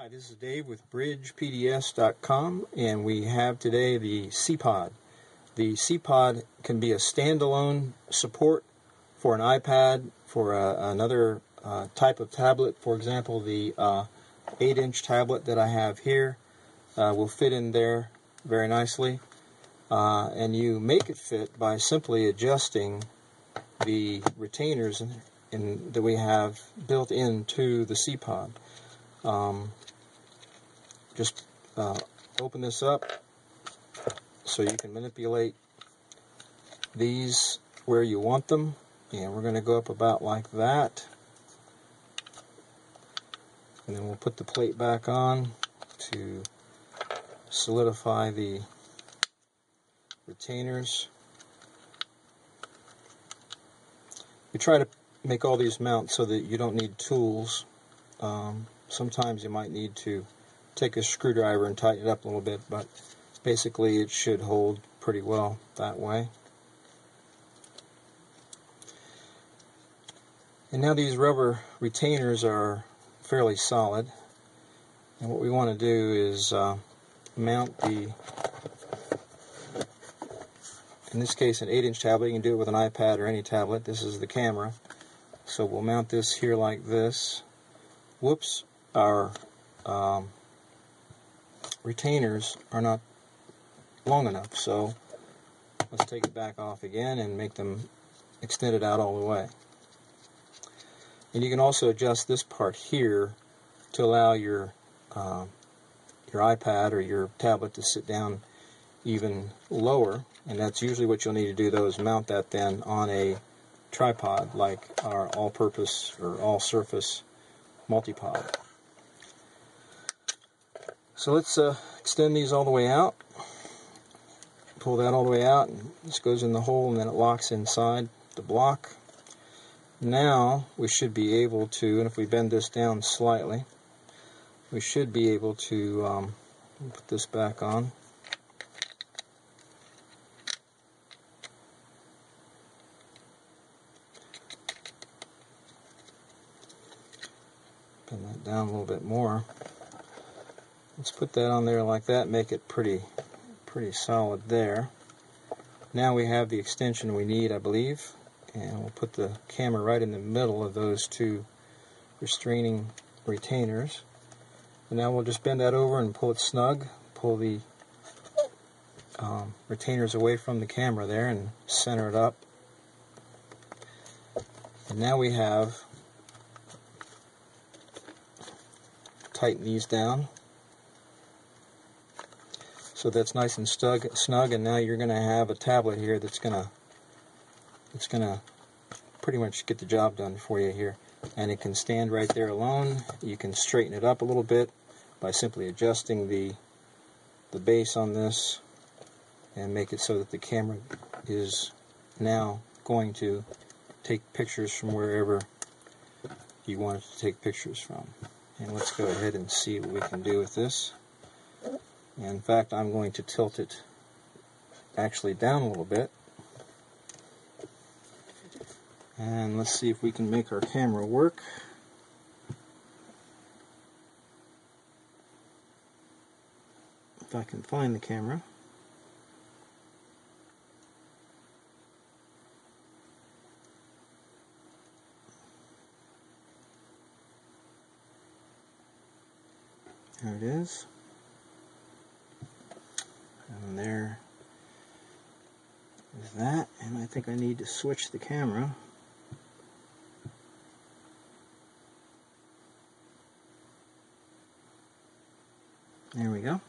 Hi, this is Dave with bridgepds.com, and we have today the C-Pod. The C-Pod can be a standalone support for an iPad, for another type of tablet. For example, the 8-inch tablet that I have here will fit in there very nicely. And you make it fit by simply adjusting the retainers that we have built into the C-Pod. Just open this up so you can manipulate these where you want them, and we're going to go up about like that, and then we'll put the plate back on to solidify the retainers. We try to make all these mounts so that you don't need tools. Sometimes you might need to take a screwdriver and tighten it up a little bit, but basically it should hold pretty well that way. And now these rubber retainers are fairly solid, and what we want to do is mount the, in this case, an 8-inch tablet. You can do it with an iPad or any tablet. This is the camera, so we'll mount this here like this. Whoops, our retainers are not long enough, so let's take it back off again and make them extended out all the way. And you can also adjust this part here to allow your iPad or your tablet to sit down even lower, and that's usually what you'll need to do, though, is mount that then on a tripod like our all-purpose or all-surface multi-pod. So let's extend these all the way out. Pull that all the way out, and this goes in the hole, and then it locks inside the block. Now we should be able to, and if we bend this down slightly, we should be able to put this back on. Bend that down a little bit more. Let's put that on there like that, make it pretty solid there. Now we have the extension we need, I believe, and we'll put the camera right in the middle of those two restraining retainers. And now we'll just bend that over and pull it snug, pull the retainers away from the camera there and center it up. And now we have, tighten these down so that's nice and snug, and now you're going to have a tablet here that's going to pretty much get the job done for you here. And it can stand right there alone. You can straighten it up a little bit by simply adjusting the base on this and make it so that the camera is now going to take pictures from wherever you want it to take pictures from. And let's go ahead and see what we can do with this. And in fact, I'm going to tilt it actually down a little bit. And let's see if we can make our camera work. If I can find the camera. There it is. And there is that. And I think I need to switch the camera. There we go.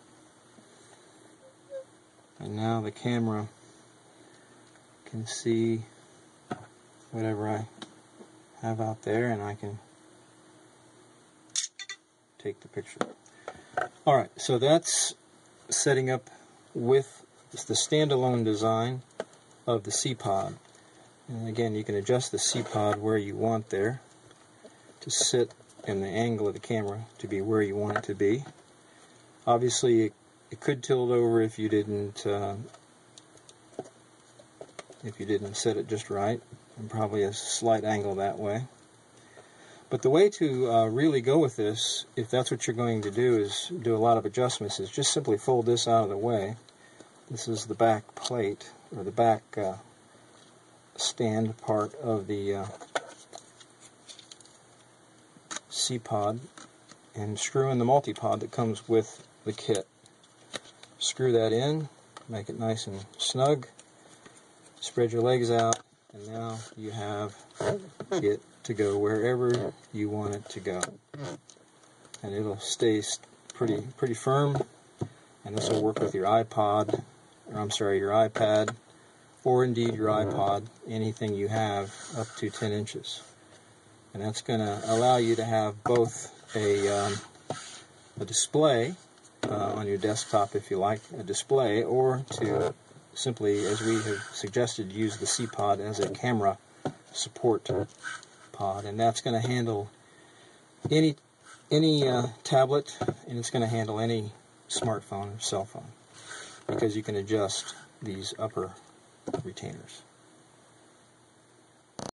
And now the camera can see whatever I have out there, and I can take the picture. Alright, so that's setting up with the standalone design of the C-Pod. And again, you can adjust the C-Pod where you want there to sit in the angle of the camera to be where you want it to be. Obviously, it could tilt over if you didn't set it just right, and probably a slight angle that way. But the way to really go with this, if that's what you're going to do, is do a lot of adjustments, is just simply fold this out of the way. This is the back plate, or the back stand part of the C-Pod, and screw in the multi-pod that comes with the kit. Screw that in, make it nice and snug, spread your legs out, and now you have it to go wherever you want it to go. And it'll stay pretty firm, and this will work with your iPod, or I'm sorry, your iPad, or indeed your iPod, anything you have up to 10 inches. And that's going to allow you to have both a display on your desktop, if you like, a display, or to simply, as we have suggested, use the C-Pod as a camera support pod. And that's going to handle any tablet, and it's going to handle any smartphone or cell phone, because you can adjust these upper retainers.